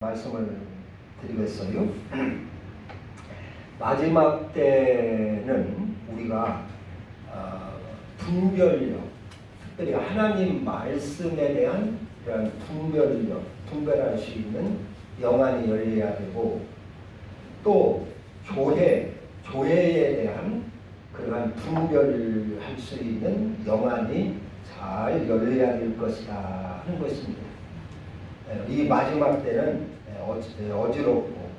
말씀을 드리겠어요. 마지막 때는 우리가 분별력, 특별히 하나님 말씀에 대한 그런 분별력, 분별할 수 있는 영안이 열려야 되고, 또 교회에 대한 그러한 분별할 수 있는 영안이 잘 열려야 될 것이다 하는 것입니다. 이 마지막 때는 어지럽고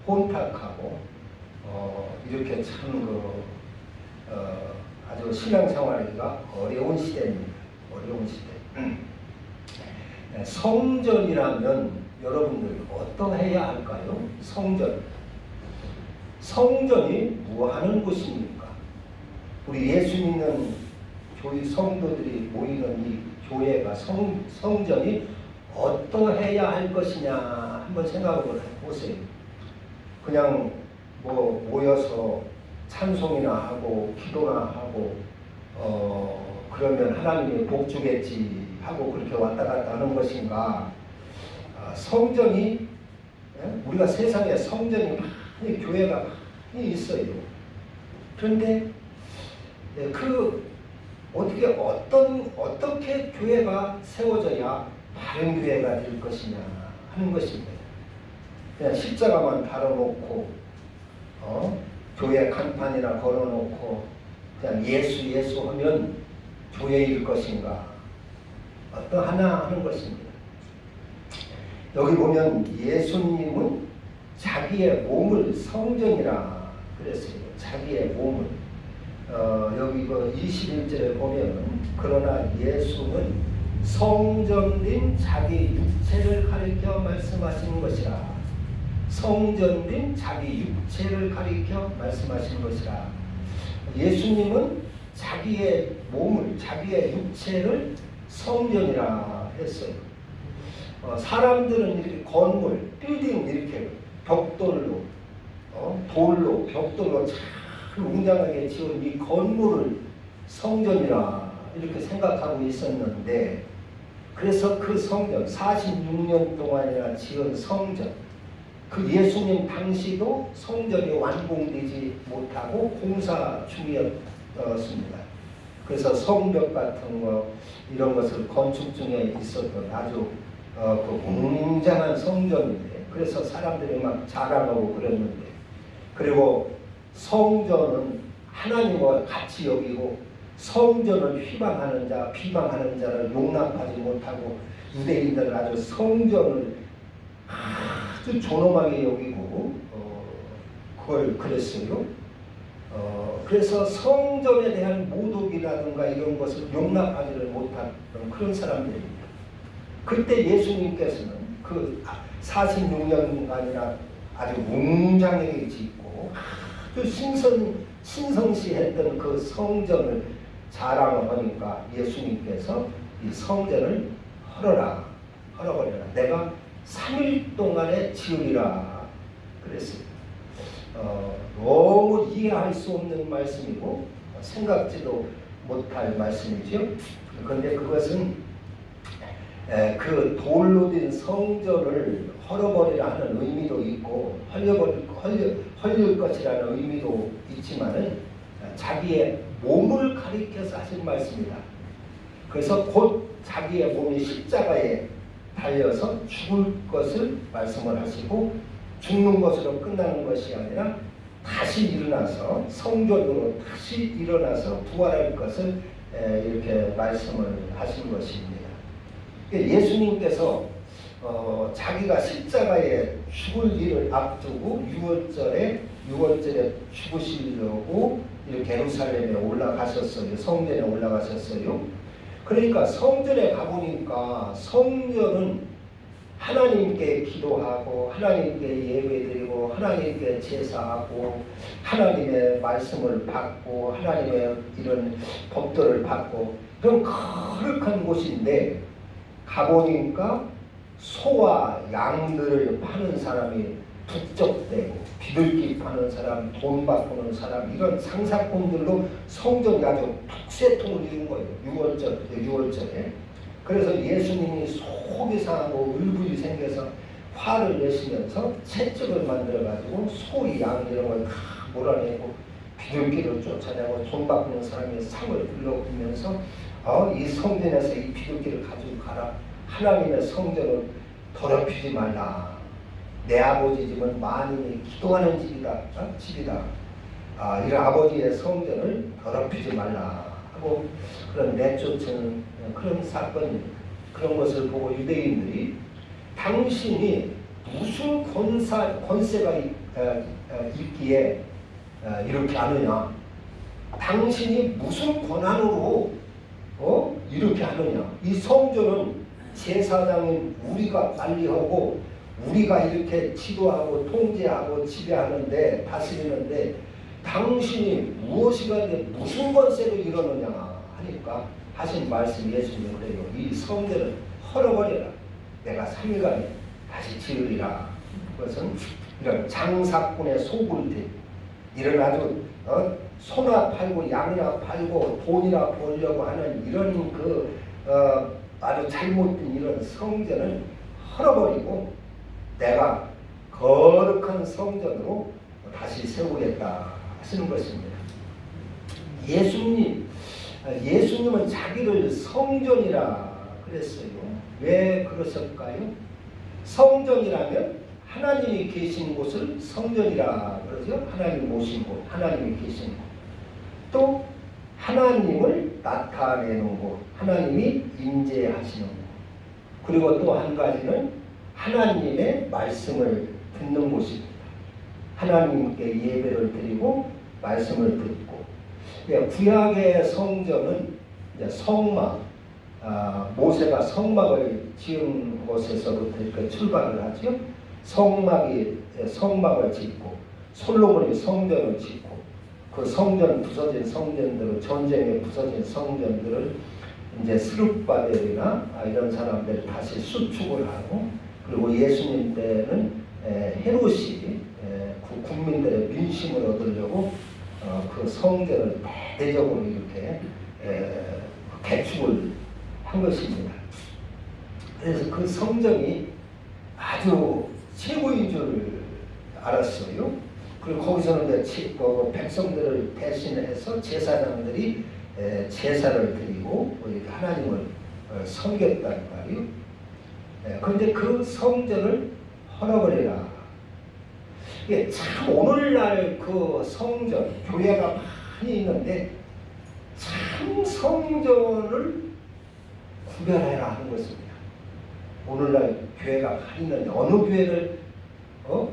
혼탁하고 이렇게 참 아주 신앙생활이가 어려운 시대입니다. 어려운 시대. 성전이라면 여러분들 어떠해야 할까요? 성전이 뭐 하는 곳입니까? 우리 예수 믿는 교회 성도들이 모이는 이 교회가 성전이 어떠해야 할 것이냐 한번 생각을 해보세요. 그냥 뭐 모여서 찬송이나 하고 기도나 하고 그러면 하나님이 복 주겠지 하고 그렇게 왔다 갔다 하는 것인가? 성전이 우리가 세상에 성전이 많이 교회가 많이 있어요. 그런데 어떻게 교회가 세워져야 바른 교회가 될 것이냐 하는 것입니다. 그냥 십자가만 달아놓고 교회 간판이나 걸어놓고 그냥 예수 하면 교회일 것인가 어떠하나 하는 것입니다. 여기 보면 예수님은 자기의 몸을 성전이라 그랬어요. 자기의 몸을 여기 21절에 보면 그러나 예수는 성전된 자기 육체를 가리켜 말씀하시는 것이라. 성전된 자기 육체를 가리켜 말씀하시는 것이라. 예수님은 자기의 몸을, 자기의 육체를 성전이라 했어요. 사람들은 이렇게 건물, 빌딩 이렇게 벽돌로, 벽돌로 잘 웅장하게 지은 이 건물을 성전이라 이렇게 생각하고 있었는데, 그래서 그 성전 46년 동안이나 지은 성전, 그 예수님 당시도 성전이 완공되지 못하고 공사 중이었습니다. 그래서 성벽 같은 거 이런 것을 건축 중에 있었던 아주 그 웅장한 성전인데, 그래서 사람들이 막 자랑하고 그랬는데, 그리고 성전은 하나님과 같이 여기고 성전을 비방하는 자를 용납하지 못하고 유대인들은 아주 성전을 아주 존엄하게 여기고 그걸 그랬어요. 그래서 성전에 대한 모독이라든가 이런 것을 용납하지를 못한 그런 사람들입니다. 그때 예수님께서는 그 46년간이나 아주 웅장하게 짓고 아주 신성시했던 그 성전을 자랑을 하니까 예수님께서 이 성전을 헐어버려라. 내가 3일 동안에 지으리라 그랬습니다. 너무 이해할 수 없는 말씀이고 생각지도 못할 말씀이죠. 그런데 그것은 그 돌로 된 성전을 헐어버리라 하는 의미도 있고 헐릴 것이라는 의미도 있지만은 자기의 몸을 가리켜서 하신 말씀이다. 그래서 곧 자기의 몸이 십자가에 달려서 죽을 것을 말씀을 하시고, 죽는 것으로 끝나는 것이 아니라 다시 일어나서 성전으로 다시 일어나서 부활할 것을 이렇게 말씀을 하신 것입니다. 예수님께서 자기가 십자가에 죽을 일을 앞두고 6월절에 죽으시려고 이렇게 예루살렘에 올라가셨어요. 성전에 올라가셨어요. 그러니까 성전에 가보니까 성전은 하나님께 기도하고 하나님께 예배드리고 하나님께 제사하고 하나님의 말씀을 받고 하나님의 이런 법도를 받고 그런 거룩한 곳인데, 가보니까 소와 양들을 파는 사람이 북적대고 비둘기 파는 사람, 돈 바꾸는 사람, 이런 상사꾼들로 성전이 아주 북새통을 이룬 거예요. 6월절에. 그래서 예수님이 속이 상하고 울분이 생겨서 화를 내시면서 채찍을 만들어가지고 소리, 양 이런 걸 다 몰아내고 비둘기를 쫓아내고 돈 바꾸는 사람의 상을 불러보면서 이 성전에서 이 비둘기를 가지고 가라. 하나님의 성전을 더럽히지 말라. 내 아버지 집은 만인이 기도하는 집이다. 이런 아버지의 성전을 더럽히지 말라 하고 그런 내쫓는 그런 사건입니다. 그런 것을 보고 유대인들이 당신이 무슨 권세가 있기에 이렇게 하느냐? 당신이 무슨 권한으로 이렇게 하느냐? 이 성전은 제사장인 우리가 관리하고 우리가 이렇게 지도하고 통제하고 지배하는데 다스리는데 당신이 무엇이 가는데 무슨 권세로 이러느냐 하니까 하신 말씀 예수님이 그래요. 이 성전을 헐어버려라. 내가 3일간에 다시 지으리라. 그것은 이런 장사꾼의 소굴들 이런 아주 소나 팔고 양이나 팔고 돈이나 벌려고 하는 이런 아주 잘못된 이런 성전을 헐어버리고 내가 거룩한 성전으로 다시 세우겠다 하시는 것입니다. 예수님은 자기를 성전이라 그랬어요. 왜 그러실까요? 성전이라면 하나님이 계신 곳을 성전이라 그러죠. 하나님 오신 곳, 하나님이 계신 곳. 또 하나님을 나타내는 곳, 하나님이 임재하시는 곳. 그리고 또 한 가지는 하나님의 말씀을 듣는 곳입니다. 하나님께 예배를 드리고 말씀을 듣고. 구약의 성전은 성막, 모세가 성막을 지은 곳에서부터 이렇게 출발을 하죠. 성막을 짓고 솔로몬이 성전을 짓고 그 성전 부서진 성전들을 전쟁에 부서진 성전들을 이제 스룹바벨이나 이런 사람들 다시 수축을 하고 그리고 예수님 때는 헤롯이 국민들의 민심을 얻으려고 그 성전을 대대적으로 이렇게 개축을 한 것입니다. 그래서 그 성전이 아주 최고인 줄 알았어요. 그리고 거기서는 이제 백성들을 대신해서 제사장들이 제사를 드리고 이렇게 하나님을 섬겼단 말이에요. 그런데 그 성전을 헐어버리라. 참 오늘날 그 성전, 교회가 많이 있는데 참 성전을 구별해라 하는 것입니다. 오늘날 교회가 많이 있는데 어느 교회를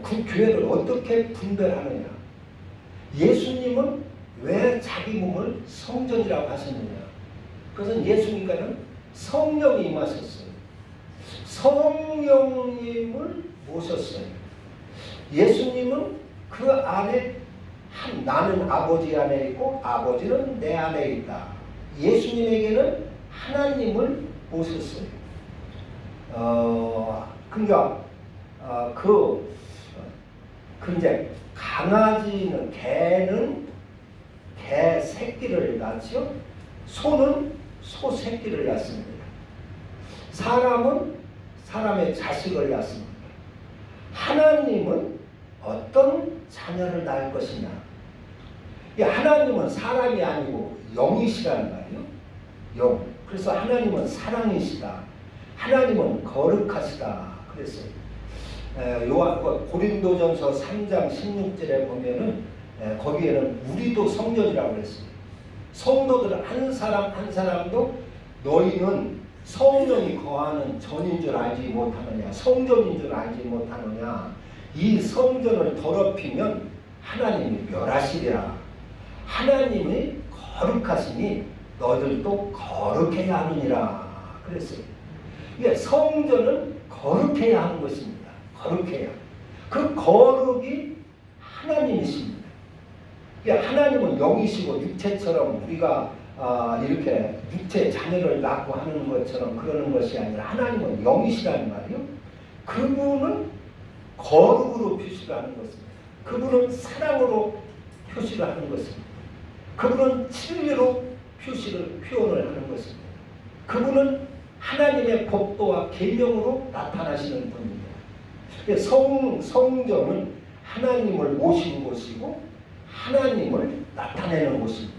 그 교회를 어떻게 분별하느냐? 예수님은 왜 자기 몸을 성전이라고 하셨느냐? 그것은 예수님과는 성령이 임하셨어요. 성령님을 모셨어요. 예수님은 그 안에 나는 아버지 안에 있고 아버지는 내 안에 있다. 예수님에게는 하나님을 모셨어요. 그러니까 이제 강아지는 개는 개 새끼를 낳죠. 소는 소 새끼를 낳습니다. 사람은 사람의 자식을 낳습니다. 하나님은 어떤 자녀를 낳을 것이냐? 하나님은 사람이 아니고 영이시라는 말이에요. 영. 그래서 하나님은 사랑이시다. 하나님은 거룩하시다. 그랬어요. 고린도전서 3장 16절에 보면은 거기에는 우리도 성전이라고 그랬어요. 성도들 한 사람 한 사람도 너희는 성령이 거하는 전인 줄 알지 못하느냐, 성전인 줄 알지 못하느냐. 이 성전을 더럽히면 하나님이 멸하시리라. 하나님이 거룩하시니 너희들도 거룩해야 하느니라 그랬어요. 성전은 거룩해야 하는 것입니다. 거룩해야. 그 거룩이 하나님이십니다. 하나님은 영이시고 육체처럼 우리가 이렇게 육체 자녀를 낳고 하는 것처럼 그러는 것이 아니라 하나님은 영이시라는 말이요. 그분은 거룩으로 표시를 하는 것입니다. 그분은 사랑으로 표시를 하는 것입니다. 그분은 진리로 표현을 하는 것입니다. 그분은 하나님의 법도와 계명으로 나타나시는 분입니다. 성전은 하나님을 모시는 곳이고 하나님을 나타내는 곳입니다.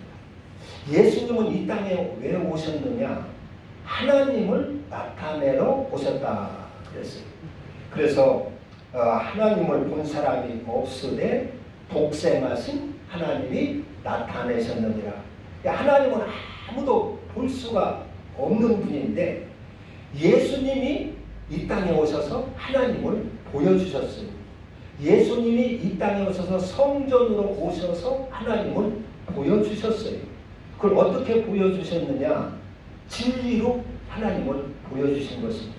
예수님은 이 땅에 왜 오셨느냐? 하나님을 나타내러 오셨다 그랬어요. 그래서 하나님을 본 사람이 없으되 독생하신 하나님이 나타내셨느니라. 하나님은 아무도 볼 수가 없는 분인데 예수님이 이 땅에 오셔서 하나님을 보여주셨어요. 예수님이 이 땅에 오셔서 성전으로 오셔서 하나님을 보여주셨어요. 그걸 어떻게 보여주셨느냐? 진리로 하나님을 보여주신 것입니다.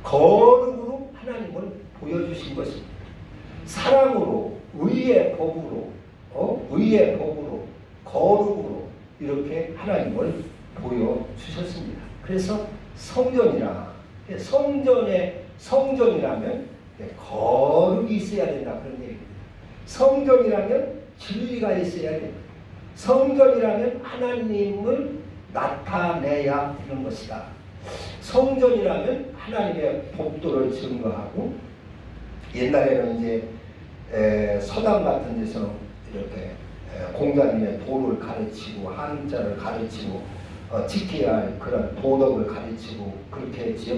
거룩으로 하나님을 보여주신 것입니다. 사랑으로, 의의 법으로, 거룩으로 이렇게 하나님을 보여주셨습니다. 그래서 성전이라면 거룩이 있어야 된다 그런 얘기입니다. 성전이라면 진리가 있어야 됩니다. 성전이라면 하나님을 나타내야 되는 것이다. 성전이라면 하나님의 법도를 증거하고 옛날에는 이제 서당 같은 데서 이렇게 공자님의 도를 가르치고 한자를 가르치고 지켜야 할 그런 도덕을 가르치고 그렇게 했지요.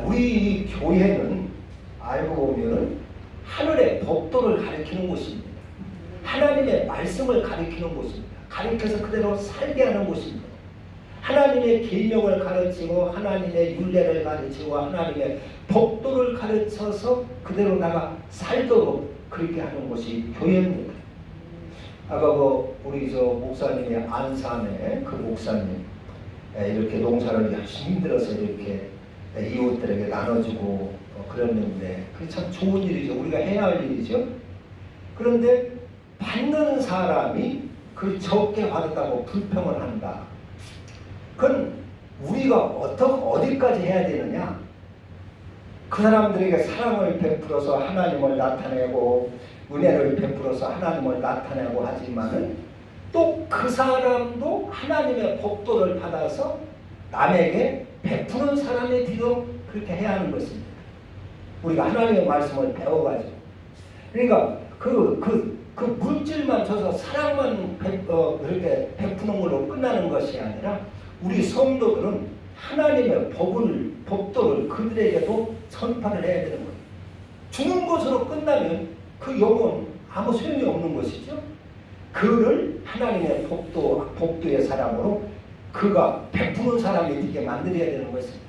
우리 교회는 알고 보면 하늘의 법도를 가르치는 곳입니다. 하나님의 말씀을 가르치는 곳입니다. 가르쳐서 그대로 살게 하는 곳입니다. 하나님의 계명을 가르치고 하나님의 율례를 가르치고 하나님의 법도를 가르쳐서 그대로 나가 살도록 그렇게 하는 곳이 교회입니다. 아까 우리 목사님의 안산에 그 목사님 이렇게 농사를 열심히 힘들어서 이렇게 이웃들에게 나눠주고 그랬는데 그게 참 좋은 일이죠. 우리가 해야 할 일이죠. 그런데 받는 사람이 그 적게 받았다고 불평을 한다. 그건 우리가 어디까지 해야 되느냐? 그 사람들에게 사랑을 베풀어서 하나님을 나타내고 은혜를 베풀어서 하나님을 나타내고 하지만은 또 그 사람도 하나님의 법도를 받아서 남에게 베푸는 사람의 뒤로 그렇게 해야 하는 것입니다. 우리가 하나님의 말씀을 배워가지고 그러니까 그 물질만 줘서 사랑만 그렇게 베푸는 걸로 끝나는 것이 아니라 우리 성도들은 하나님의 법도를 그들에게도 전파를 해야 되는 거예요. 주는 것으로 끝나면 그 영혼 아무 소용이 없는 것이죠. 그를 하나님의 법도의 사람으로 그가 베푸는 사람이 되게 만들어야 되는 것입니다.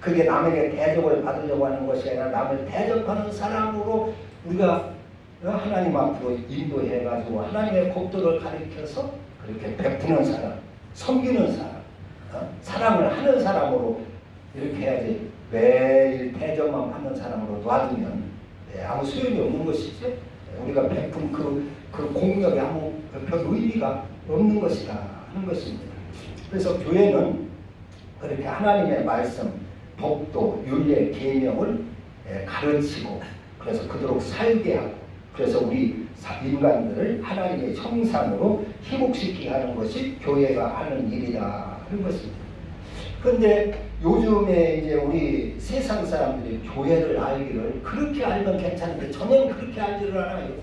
그게 남에게 대접을 받으려고 하는 것이 아니라 남을 대접하는 사람으로 우리가 하나님 앞으로 인도해가지고 하나님의 법도를 가르쳐서 그렇게 베푸는 사람, 섬기는 사람, 사랑을 하는 사람으로 이렇게 해야지 매일 대접만 받는 사람으로 놔두면 아무 소용이 없는 것이죠. 우리가 베푼 그 공력이 아무 별 의미가 없는 것이다 하는 것입니다. 그래서 교회는 그렇게 하나님의 말씀, 법도, 율례, 계명을 가르치고 그래서 그토록 살게 하고 그래서 우리 인간들을 하나님의 형상으로 희복시키게 하는 것이 교회가 하는 일이다 하는 것입니다. 그런데 요즘에 이제 우리 세상 사람들이 교회를 알기를 그렇게 알면 괜찮은데 전혀 그렇게 알지를 않아요.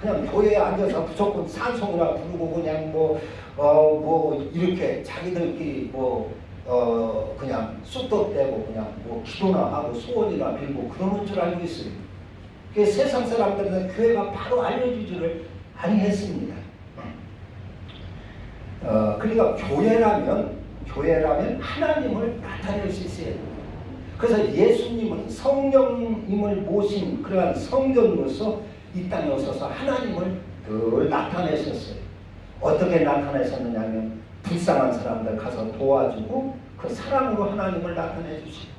그냥 교회에 앉아서 무조건 찬송이나 부르고 그냥 이렇게 자기들끼리 그냥 쑥떡 떼고 그냥 기도나 하고 소원이나 빌고 그러는 줄 알고 있어요. 세상 사람들은 교회가 바로 알려주지를 아니했습니다. 그러니까 교회라면 하나님을 나타낼 수 있어야 됩니다. 그래서 예수님은 성령님을 모신 그러한 성전으로서 이 땅에 오셔서 하나님을 늘 나타내셨어요. 어떻게 나타내셨느냐 하면 불쌍한 사람들 가서 도와주고 그 사랑으로 하나님을 나타내 주시고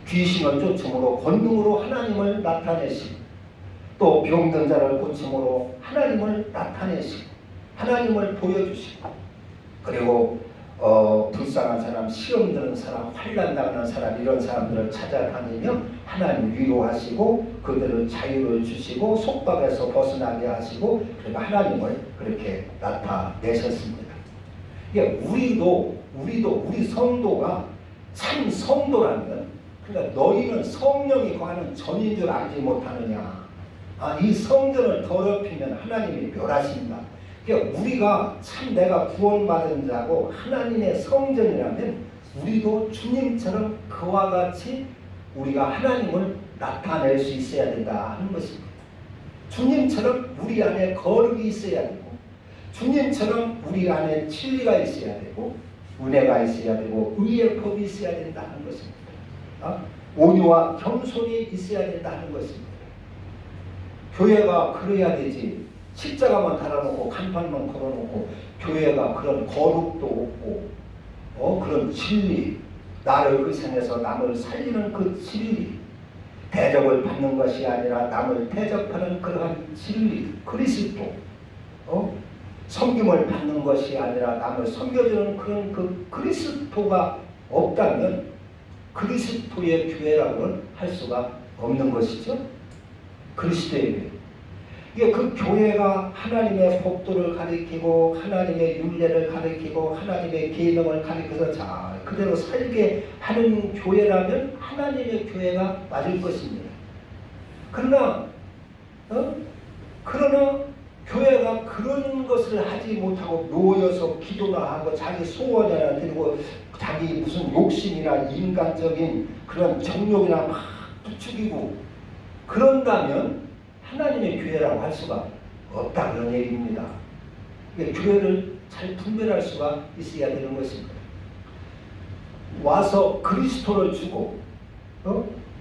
귀신을 쫓음으로 권능으로 하나님을 나타내시고 또 병든 자를 고침으로 하나님을 나타내시고 하나님을 보여주시고 그리고 불쌍한 사람, 시험 드는 사람, 환난 당하는 사람 이런 사람들을 찾아다니며 하나님 위로하시고 그들을 자유를 주시고 속박에서 벗어나게 하시고 그리고 하나님을 그렇게 나타내셨습니다. 우리도 우리 성도가 참 성도라면 그러니까 너희는 성령이 거하는 전인 줄 알지 못하느냐. 이 성전을 더럽히면 하나님이 멸하신다. 그러니까 우리가 참 내가 구원받은 자고 하나님의 성전이라면 우리도 주님처럼 그와 같이 우리가 하나님을 나타낼 수 있어야 된다 하는 것입니다. 주님처럼 우리 안에 거룩이 있어야 되고, 주님처럼 우리 안에 진리가 있어야 되고, 은혜가 있어야 되고, 의의 법이 있어야 된다 하는 것입니다. 온유와 겸손이 있어야 된다 하는 것입니다. 교회가 그래야 되지. 십자가만 달아놓고 간판만 걸어놓고 교회가 그런 거룩도 없고 그런 진리, 나를 희생해서 남을 살리는 그 진리, 대접을 받는 것이 아니라 남을 대접하는 그러한 진리, 그리스도, 섬김을 받는 것이 아니라 남을 섬겨주는 그런 그 그리스도가 없다면 그리스도의 교회라고는 할 수가 없는 것이죠. 그리스도의 교회. 이게 그 교회가 하나님의 법도를 가리키고 하나님의 율례를 가리키고 하나님의 계명을 가리켜서 잘 그대로 살게 하는 교회라면 하나님의 교회가 맞을 것입니다. 그러나 교회가 그런 것을 하지 못하고 모여서 기도나 하고 자기 소원이나 드리고 자기 무슨 욕심이나 인간적인 그런 정욕이나 막 부추기고 그런다면 하나님의 교회라고 할 수가 없다 그런 얘기입니다. 교회를 잘 분별할 수가 있어야 되는 것입니다. 와서 그리스도를 주고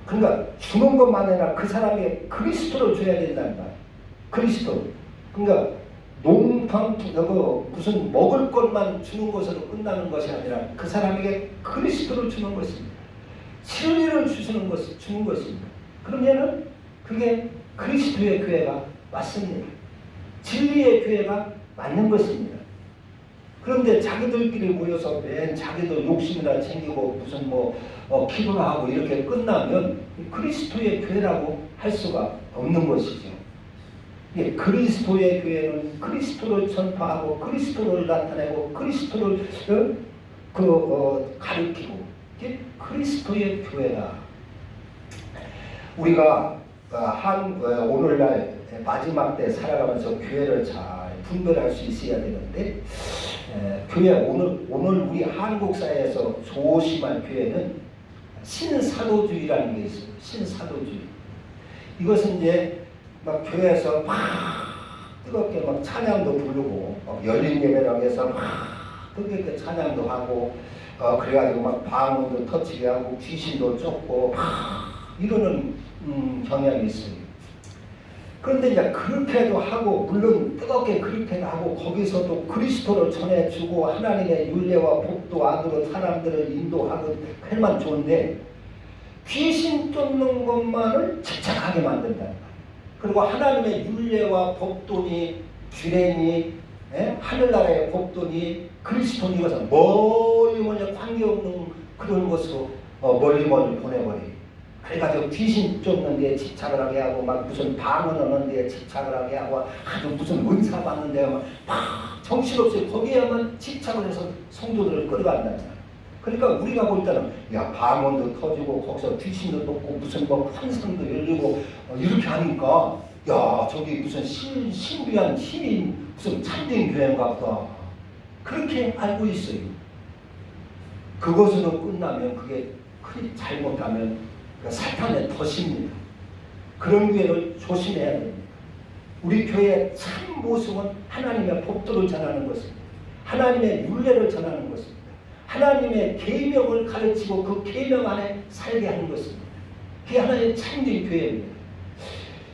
그러니까 주는 것만 아니라 그 사람에게 그리스도를 줘야 된다는 거야. 그리스도. 그러니까 농탕 무슨 먹을 것만 주는 것으로 끝나는 것이 아니라 그 사람에게 그리스도를 주는 것입니다. 진리를 주는 것입니다. 그러면은 그게 그리스도의 교회가 맞습니다. 진리의 교회가 맞는 것입니다. 그런데 자기들끼리 모여서 맨 자기도 욕심이나 챙기고 무슨 기도나 하고 이렇게 끝나면 그리스도의 교회라고 할 수가 없는 것이죠. 그리스도의 교회는 그리스도를 전파하고 그리스도를 나타내고 그리스도를 가리키고 그리스도의 교회다. 우리가 오늘날 마지막 때 살아가면서 교회를 잘 분별할 수 있어야 되는데 교회 오늘 우리 한국 사회에서 조심할 교회는 신사도주의라는 게 있어요. 신사도주의. 이것은 이제 막 교회에서 막 뜨겁게 막 찬양도 부르고 열린 예배라고 해서 막 뜨겁게 찬양도 하고 그래가지고 막 방언도 터치게 하고 귀신도 쫓고 막 이러는 경향이 있어요. 그런데 이제 그렇게도 하고 물론 뜨겁게 그렇게도 하고 거기서도 그리스도를 전해주고 하나님의 율례와 법도 안으로 사람들을 인도하고 할만 좋은데 귀신 쫓는 것만을 집착하게 만든다. 그리고 하나님의 율례와 법도니 규례니 하늘나라의 법도니 그리스도니 이것은 멀리 관계없는 그런 것으로 멀리 보내버려요. 그래가지고 귀신 쫓는 데에 집착을 하게 하고 막 무슨 방언하는 데에 집착을 하게 하고 아주 무슨 은사 받는 데에 막 정신없이 거기에만 집착을 해서 성도들을 끌어간다는 거야. 그러니까 우리가 볼 때는 야 방언도 터지고 거기서 귀신도 돕고 무슨 환상도 열리고 이렇게 하니까 야 저기 무슨 신비한 힘이 무슨 참된 교회인가 보다 그렇게 알고 있어요. 그것으로 끝나면 그게 크게 잘못하면 사탄의 덫입니다. 그런 교회를 조심해야 됩니다. 우리 교회의 참 모습은 하나님의 법도를 전하는 것입니다. 하나님의 율례를 전하는 것입니다. 하나님의 계명을 가르치고 그 계명 안에 살게 하는 것입니다. 그게 하나님의 참된 교회입니다.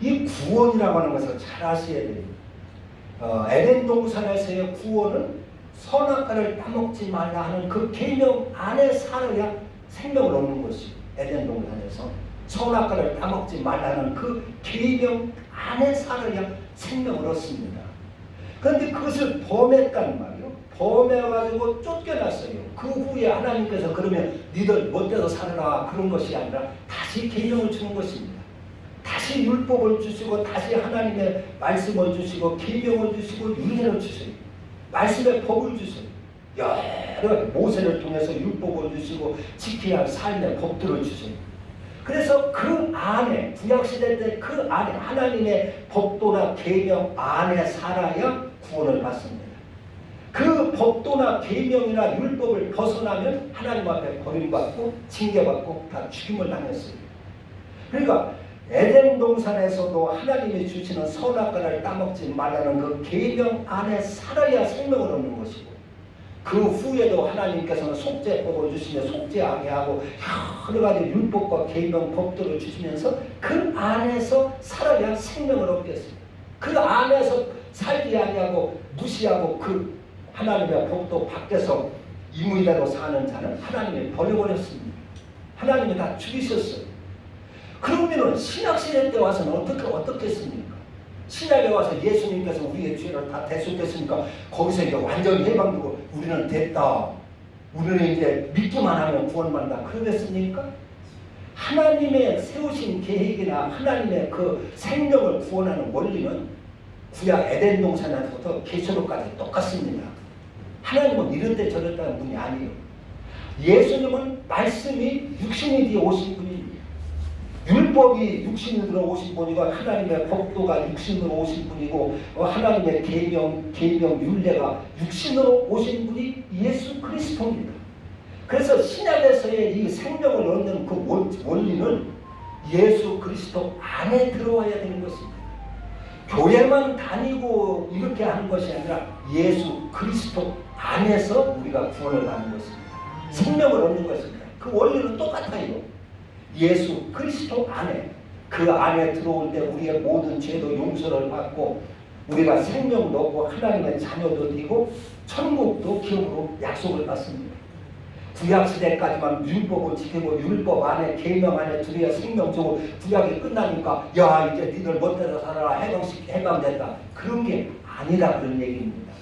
이 구원이라고 하는 것을 잘 아셔야 됩니다. 에덴 동산에서의 구원은 선악과를 따먹지 말라 하는 그 계명 안에 살아야 생명을 얻는 것이에요. 에덴 동산에서 선악과를 따먹지 말라는 그 계명 안에 살아야 생명을 얻습니다. 그런데 그것을 범했단 말이에요. 범해가지고 쫓겨났어요. 그 후에 하나님께서 그러면 니들 못돼서 살아라 그런 것이 아니라 다시 계명을 주는 것입니다. 다시 율법을 주시고 다시 하나님의 말씀을 주시고 계명을 주시고 율례를 주세요. 말씀의 법을 주세요. 여러 모세를 통해서 율법을 주시고 지켜야 할 삶의 법들을 주세요. 그래서 그 안에 구약시대 때 그 안에 하나님의 법도나 계명 안에 살아야 구원을 받습니다. 그 법도나 계명이나 율법을 벗어나면 하나님 앞에 버림받고 징계받고 다 죽임을 당했어요. 그러니까 에덴 동산에서도 하나님이 주시는 선악과를 따먹지 말라는 그 계명 안에 살아야 생명을 얻는 것이고, 그 후에도 하나님께서는 속죄법을 주시며 속죄하게 하고 여러 가지 율법과 계명 법도를 주시면서 그 안에서 살아야 생명을 얻겠습니다. 그 안에서 살지 아니하고 무시하고 그 하나님의 법도 밖에서 이무이대로 사는 자는 하나님이 버려버렸습니다. 하나님이 다 죽이셨어요. 그러면은 신약시대 때 와서는 어떻겠습니까? 신약에 와서 예수님께서 우리의 죄를 다 대속했으니까 거기서 이제 완전히 해방되고 우리는 됐다, 우리는 이제 믿기만 하면 구원받는다, 그러겠습니까? 하나님의 세우신 계획이나 하나님의 그 생명을 구원하는 원리는 구약 에덴 동산에서부터 계시록까지 똑같습니다. 하나님은 이런데 저랬다는 분이 아니에요. 예수님은 말씀이 육신이 되어 오신 분입니다. 율법이 육신으로 오신 분이고 하나님의 법도가 육신으로 오신 분이고 하나님의 계명 율례가 육신으로 오신 분이 예수 그리스도입니다. 그래서 신약에서의 이 생명을 얻는 그 원리는 예수 그리스도 안에 들어와야 되는 것입니다. 교회만 다니고 이렇게 하는 것이 아니라 예수 그리스도 안에서 우리가 구원을 받는 것입니다. 생명을 얻는 것입니다. 그 원리는 똑같아요. 예수 그리스도 안에, 그 안에 들어올 때 우리의 모든 죄도 용서를 받고 우리가 생명도 얻고 하나님의 자녀도 되고 천국도 기업으로 약속을 받습니다. 구약시대까지만 율법을 지키고 율법 안에 계명 안에 들어야 생명 주고 구약이 끝나니까 야 이제 니들 멋대로 살아라, 해방됐다, 그런 게 아니다, 그런 얘기입니다.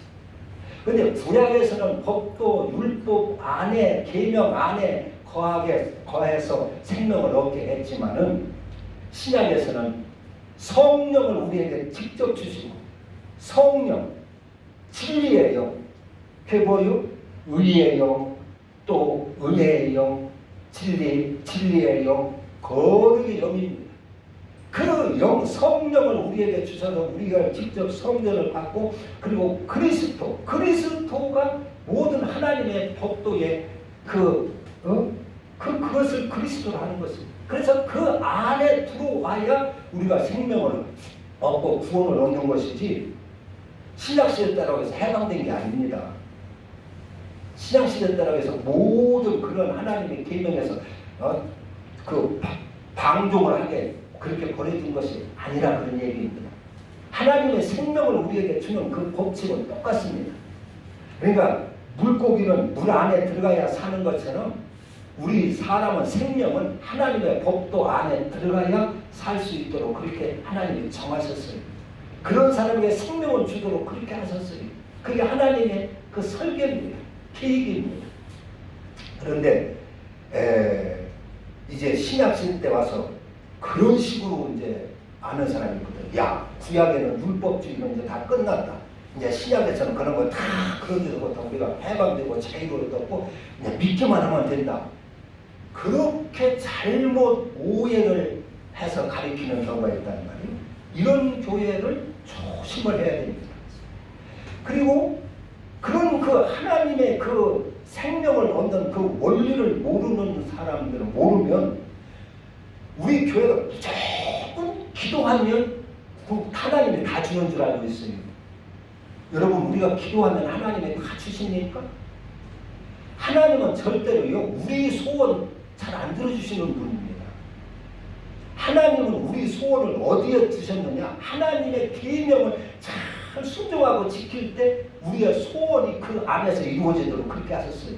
그런데 구약에서는 법도 율법 안에 계명 안에 거해서 생명을 얻게 했지만은 신약에서는 성령을 우리에게 직접 주시고, 성령, 진리의 영, 그게 뭐요? 의의 영, 또 은혜의 영, 진리의 영, 거룩의 영입니다. 그 영, 성령을 우리에게 주셔서 우리가 직접 성령을 받고, 그리고 그리스도가 모든 하나님의 법도의 그것을 그리스도로 하는 것입니다. 그래서 그 안에 들어와야 우리가 생명을 얻고 구원을 얻는 것이지, 신약시대 때라고 해서 해방된 게 아닙니다. 신약시대 때라고 해서 모든 그런 하나님의 계명에서 그 방종을 하게 그렇게 버려진 것이 아니라 그런 얘기입니다. 하나님의 생명을 우리에게 주는 그 법칙은 똑같습니다. 그러니까 물고기는 물 안에 들어가야 사는 것처럼 우리 사람은 생명은 하나님의 법도 안에 들어가야 살 수 있도록 그렇게 하나님이 정하셨어요. 그런 사람에게 생명을 주도록 그렇게 하셨어요. 그게 하나님의 그 설계입니다. 계획입니다. 그런데 이제 신약시대 때 와서 그런 식으로 이제 아는 사람이 있거든. 야, 구약에는 율법주의는 이제 다 끝났다. 이제 신약에서는 그런 거 다 그런데서부터 우리가 해방되고 자유를 얻고 그냥 믿기만 하면 된다. 그렇게 잘못 오해를 해서 가리키는 경우가 있다는 말이에요. 이런 교회를 조심을 해야 됩니다. 그리고 그런 그 하나님의 그 생명을 얻는 그 원리를 모르는 사람들은 모르면 우리 교회가 무조건 기도하면 하나님이 다 주는 줄 알고 있어요. 여러분, 우리가 기도하면 하나님이 다 주십니까? 하나님은 절대로요, 우리 소원 잘 안 들어주시는 분입니다. 하나님은 우리 소원을 어디에 두셨느냐? 하나님의 계명을 잘 순종하고 지킬 때 우리의 소원이 그 안에서 이루어지도록 그렇게 하셨어요.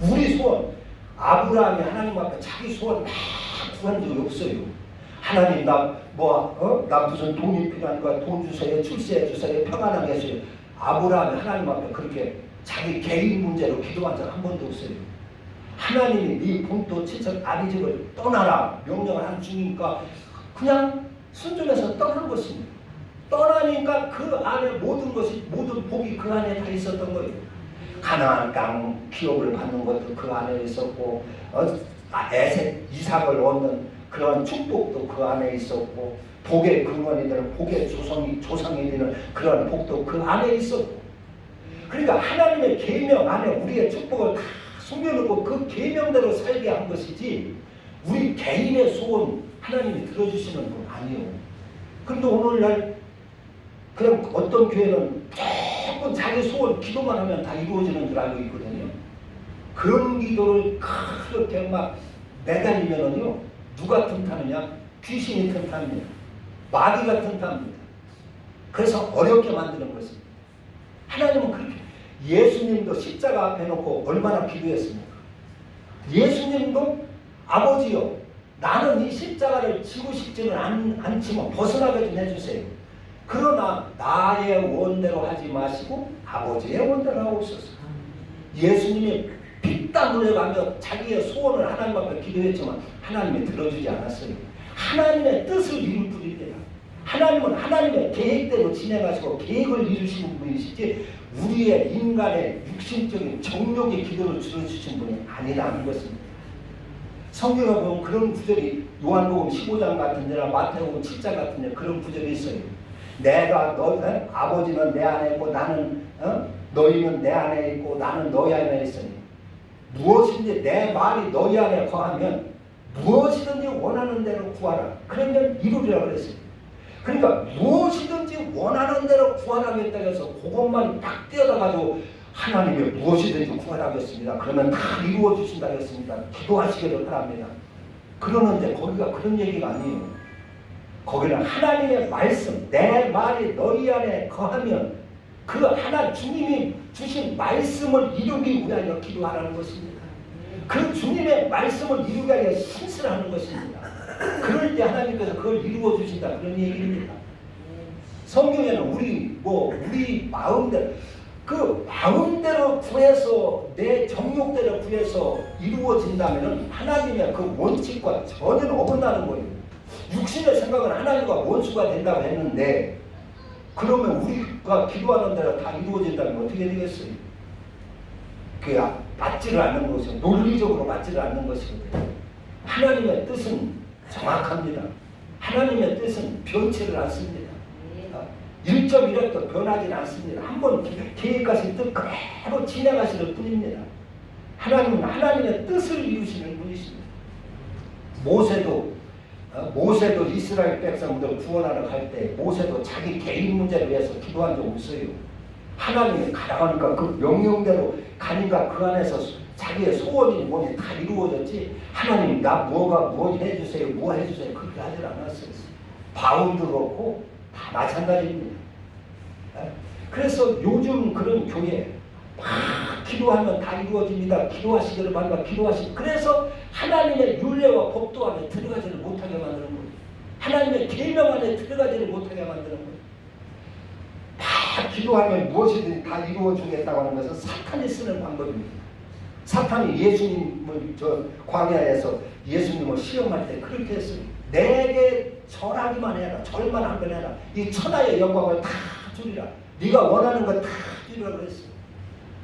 우리 소원, 아브라함이 하나님 앞에 자기 소원 막 구한 적이 없어요. 하나님 나 무슨 돈이 필요한가, 돈 주세요, 출세해 주세요, 평안하게 해주세요. 아브라함이 하나님 앞에 그렇게 자기 개인 문제로 기도한 적 한 번도 없어요. 하나님이 네 본토 친척 아비집을 떠나라 명령을 한 중이니까 그냥 순종해서 떠난 것입니다. 떠나니까 그 안에 모든 것이, 모든 복이 그 안에 다 있었던 거예요. 가나안 땅 기업을 받는 것도 그 안에 있었고 에색 이삭을 얻는 그런 축복도 그 안에 있었고, 복의 근원이 되는 복의 조상이 되는 그런 복도 그 안에 있었고, 그러니까 하나님의 계명 안에 우리의 축복을 다 숨겨놓고 그 계명대로 살게 한 것이지, 우리 개인의 소원 하나님이 들어주시는 건 아니에요. 그런데 오늘날 그냥 어떤 교회는 조금 자기 소원 기도만 하면 다 이루어지는 줄 알고 있거든요. 그런 기도를 그렇게 막 매달리면은요, 누가 틈타느냐? 귀신이 틈탑니다. 마귀가 틈탑니다. 그래서 어렵게 만드는 것입니다. 하나님은 그렇게, 예수님도 십자가 앞에 놓고 얼마나 기도했습니까? 예수님도 아버지요, 나는 이 십자가를 지고 싶지는 않지만 벗어나게 좀 해주세요. 그러나 나의 원대로 하지 마시고 아버지의 원대로 하옵소서. 예수님이 피땀 흘려가며 자기의 소원을 하나님 앞에 기도했지만 하나님이 들어주지 않았어요. 하나님의 뜻을 이룰 뿐입니다. 하나님은 하나님의 계획대로 진행하시고 계획을 이루시는 분이시지, 우리의 인간의 육신적인 정욕의 기도를 들어주신 분이 아니라는 것입니다. 성경에 보면 그런 구절이 요한복음 15장 같은 데나 마태복음 7장 같은 데 그런 구절이 있어요. 내가 아버지는 내 안에 있고 나는 너희는 내 안에 있고 나는 너희 안에 있으니 무엇인지 내 말이 너희 안에 거하면 무엇이든지 원하는 대로 구하라. 그러면 이루리라 그랬어요. 그러니까 무엇이든지 원하는 대로 구하라고 했다고 해서 그것만 딱 떼어다가지고 하나님이 무엇이든지 구하라겠습니다. 그러면 다 이루어 주신다고 했습니다. 기도하시기를 바랍니다. 그러는데 거기가 그런 얘기가 아니에요. 거기는 하나님의 말씀, 내 말이 너희 안에 거하면 그 하나 주님이 주신 말씀을 이루기 위하여 기도하라는 것입니다. 그 주님의 말씀을 이루기 위하여 신실하는 것입니다. 그럴 때 하나님께서 그걸 이루어 주신다, 그런 얘기입니다. 성경에는 우리 마음대로, 그 마음대로 구해서 내 정욕대로 구해서 이루어진다면 하나님의 그 원칙과 전혀 어긋나는 거예요. 육신의 생각은 하나님과 원수가 된다고 했는데, 그러면 우리가 기도하는 대로 다 이루어진다면 어떻게 되겠어요? 그게 맞지를 않는 것이고 논리적으로 맞지를 않는 것이거든요. 하나님의 뜻은 정확합니다. 하나님의 뜻은 변치를 않습니다. 1.1획도 변하지 않습니다. 한번 계획하신 뜻 그대로 진행하시는 뿐입니다. 하나님은 하나님의 뜻을 이루시는 분이십니다. 모세도 이스라엘 백성들 구원하러 갈 때 모세도 자기 개인 문제를 위해서 기도한 적 없어요. 하나님이 가라하니까 그 명령대로 가니까 그 안에서 자기의 소원이 뭐니 다 이루어졌지, 하나님 나 뭐 해주세요, 뭐 해주세요, 그렇게 하질 않았어요. 바울도 그렇고 다 마찬가지입니다. 그래서 요즘 그런 교회 막 기도하면 다 이루어집니다. 기도하시기를 바랍니다. 그래서 하나님의 율례와 법도 안에 들어가지를 못하게 만드는 거예요. 하나님의 계명 안에 들어가지를 못하게 만드는 거예요. 다 기도하면 무엇이든지 다 이루어주겠다고 하는 것은 사탄이 쓰는 방법입니다. 사탄이 예수님을 광야에서 예수님을 시험할 때 그렇게 했어요. 내게 절하기만 해라, 절만 한 번 해라, 이 천하의 영광을 다 주리라, 네가 원하는 것 다 주리라 그랬어요.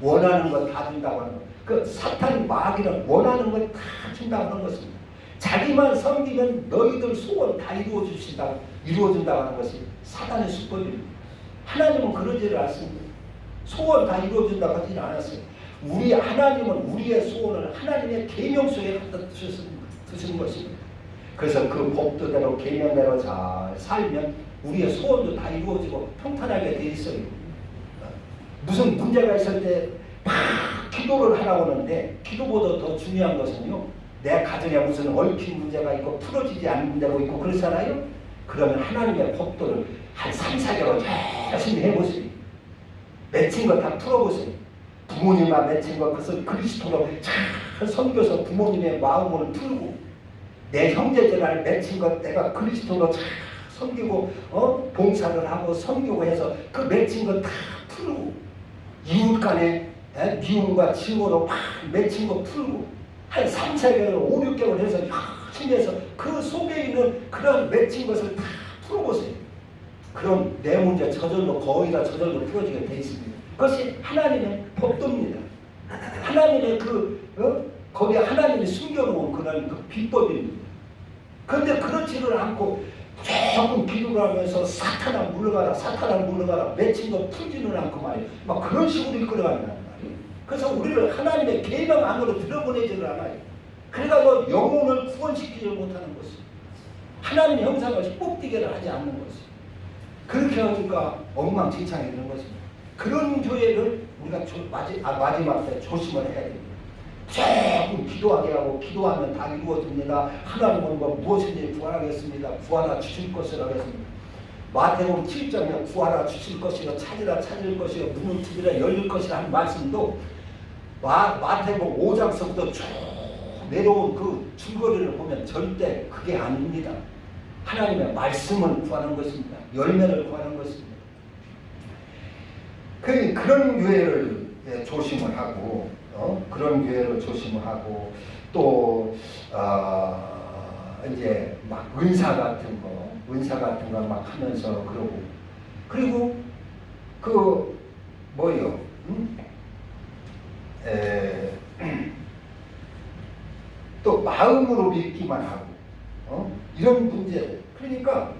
원하는 것 다 준다고 하는 것, 그 사탄 마귀는 원하는 것 다 준다고 하는 것입니다. 자기만 섬기면 너희들 소원 다 이루어준다고 하는 것이 사탄의 수법입니다. 하나님은 그러지를 않습니다. 소원 다 이루어준다고 하지는 않았어요. 우리 하나님은 우리의 소원을 하나님의 계명 속에 갖다 두시는 것입니다. 그래서 그 법도대로 계명대로 잘 살면 우리의 소원도 다 이루어지고 평탄하게 돼 있어요. 무슨 문제가 있을 때 막 기도를 하라고 하는데, 기도보다 더 중요한 것은요, 내 가정에 무슨 얽힌 문제가 있고 풀어지지 않는 문제가 있고 그렇잖아요. 그러면 하나님의 법도를 한 3-4개월 열심히 해보세요. 맺힌 거 다 풀어보세요. 부모님과 맺힌 거 그것을 그리스도로 잘 섬겨서 부모님의 마음을 풀고, 내 형제들을 맺힌 것 내가 그리스도로 잘 섬기고 봉사를 하고 섬기고 해서 그 맺힌 거 다 풀고, 이웃 간에 미움과 증오로 막 맺힌 거 풀고, 한 3-4개월, 5-6개월 해서 열심히 해서 그 속에 있는 그런 맺힌 것을 다 풀어보세요. 그럼 내 문제 거의 다 저절로 풀어지게 돼 있습니다. 그것이 하나님의 법도입니다. 하나님의 거기에 하나님이 숨겨놓은 그런 그 비법입니다. 그런데 그렇지를 않고 조금 기도를 하면서 사탄아 물러가라, 사탄아 물러가라, 맺힌 거 풀지는 않고 말이에요. 막 그런 식으로 이끌어간다는 말이에요. 그래서 우리를 하나님의 계명 안으로 들어보내지를 않아요. 그러니까 뭐 영혼을 구원시키지 못하는 것이에요. 하나님의 형상을 뽑기를 하지 않는 것이에요. 그렇게 하니까 엉망진창이 되는 것입니다. 그런 교회를 우리가 마지막 때 조심을 해야 됩니다. 조금 기도하게 하고 기도하면 다 이루어집니다. 하나님은 뭐 무엇인지 구하겠습니다. 구하라 주실 것을 하겠습니다. 마태복음 7장에 구하라 주실 것이요 찾으라 찾을 것이요 문을 두드리라 열릴 것이라 하는 말씀도 마태복음 5장서부터 쭉 내려온 그 줄거리를 보면 절대 그게 아닙니다. 하나님의 말씀을 구하는 것입니다. 열매를 구하는 것입니다. 그런 교회를 조심을 하고 그런 교회를 조심을 하고 또 이제 막 은사 같은 거 막 하면서 그러고 그리고 그 뭐요? 또 마음으로 믿기만 하고 이런 문제들. 그러니까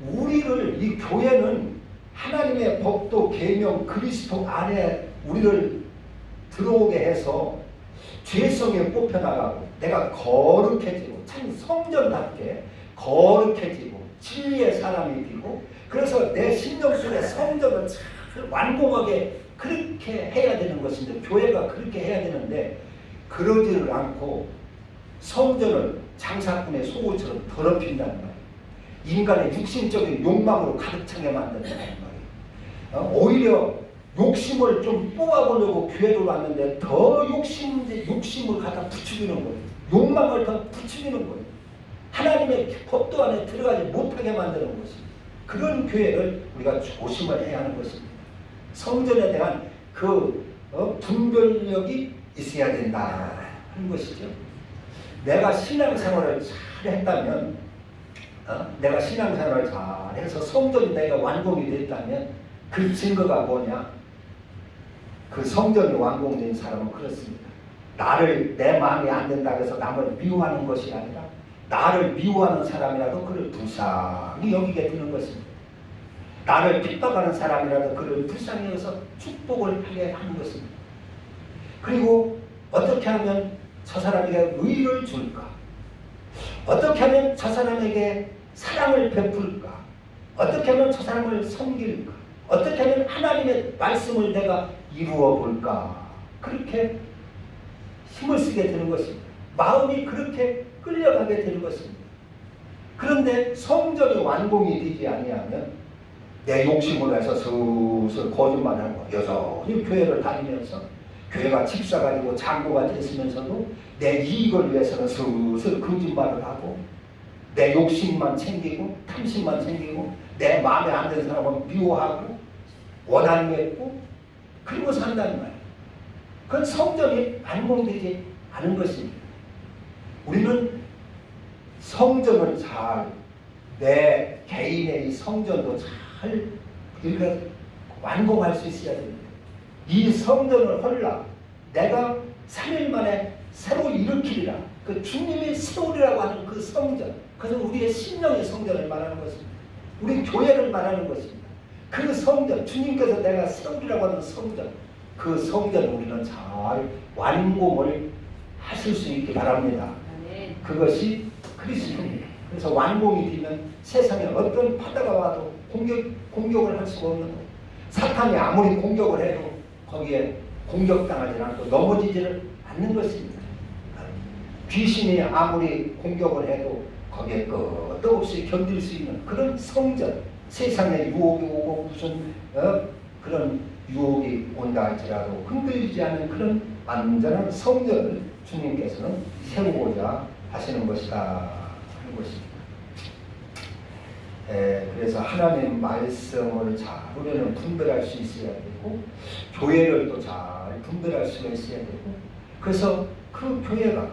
우리를 이 교회는 하나님의 법도 계명 그리스도 안에 우리를 들어오게 해서 죄성에 뽑혀나가고 내가 거룩해지고 참 성전답게 거룩해지고 진리의 사람이 되고 그래서 내 심령 속에 성전을 잘 완공하게 그렇게 해야 되는 것인데 교회가 그렇게 해야 되는데 그러지를 않고 성전을 장사꾼의 속옷처럼 더럽힌다는 말이에요. 인간의 육신적인 욕망으로 가득 차게 만든다는 말이에요. 오히려 욕심을 좀 뽑아보려고 교회로 왔는데 더 욕심을 갖다 부추기는 거예요. 욕망을 더 부추기는 거예요. 하나님의 법도 안에 들어가지 못하게 만드는 것입니다. 그런 교회를 우리가 조심을 해야 하는 것입니다. 성전에 대한 그 분별력이 있어야 된다 하는 것이죠. 내가 신앙생활을 잘 했다면 내가 신앙생활을 잘 해서 성전이 내가 완공이 됐다면 그 증거가 뭐냐? 그 성전이 완공된 사람은 그렇습니다. 내 마음에 안 된다고 해서 남을 미워하는 것이 아니라 나를 미워하는 사람이라도 그를 불쌍히 여기게 되는 것입니다. 나를 핍박하는 사람이라도 그를 불쌍히 여기서 축복을 하게 하는 것입니다. 그리고 어떻게 하면 저 사람에게 의를 줄까? 어떻게 하면 저 사람에게 사랑을 베풀까? 어떻게 하면 저 사람을 섬길까? 어떻게 하면 하나님의 말씀을 내가 이루어 볼까? 그렇게 힘을 쓰게 되는 것입니다. 마음이 그렇게 끌려가게 되는 것입니다. 그런데 성전이 완공이 되지 아니하면 내 욕심을 해서 슬슬 거짓말하고 여전히 교회를 다니면서 교회가 집사가 되고 장로가 됐으면서도 내 이익을 위해서는 슬슬 거짓말을 하고 내 욕심만 챙기고 탐심만 챙기고 내 마음에 안 드는 사람은 미워하고 원한 맺고 그리고 산다는 말이에요. 그건 성전이 완공되지 않은 것입니다. 우리는 성전을 내 개인의 이 성전도 잘 완공할 수 있어야 됩니다. 이 성전을 헐라 내가 3일 만에 새로 일으키리라. 그 주님이 세우리라고 하는 그 성전, 그것은 우리의 심령의 성전을 말하는 것입니다. 우리 교회를 말하는 것입니다. 그 성전, 주님께서 내가 세우리라고 하는 성전, 그 성전을 우리는 잘 완공을 하실 수 있기 바랍니다. 그것이 그리스도입니다. 그래서 완공이 되면 세상에 어떤 바다가 와도 공격을 할 수가 없는 거예요. 사탄이 아무리 공격을 해도 거기에 공격당하지 않고 넘어지지를 않는 것입니다. 귀신이 아무리 공격을 해도 거기에 끝도 없이 견딜 수 있는 그런 성전, 세상에 유혹이 오고 무슨 그런 유혹이 온다 할지라도 흔들리지 않는 그런 안전한 성전을 주님께서는 세우고자 하시는 것이다 하는 것입니다. 그래서 하나님 말씀을 잘 우리는 분별할 수 있어야 되고 교회를 또 잘 분별할 수가 있어야 되고 그래서 그 교회가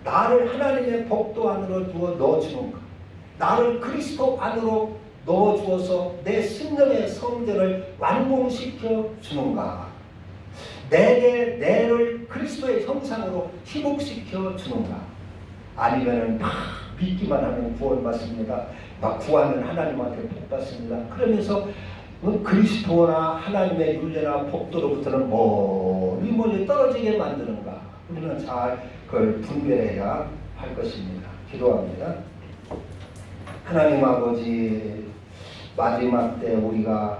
나를 하나님의 법도 안으로 넣어주는가, 나를 그리스도 안으로 넣어주어서 내 심령의 성전을 완공시켜 주는가. 내게 내를 그리스도의 형상으로 희복시켜 주는가? 아니면은 막 믿기만 하면 구원받습니다. 막 구하면 하나님한테 복 받습니다. 그러면서 그리스도나 하나님의 윤례나 복도로부터는 멀리 떨어지게 만드는가? 우리는 잘 그걸 분별해야 할 것입니다. 기도합니다. 하나님 아버지, 마지막 때 우리가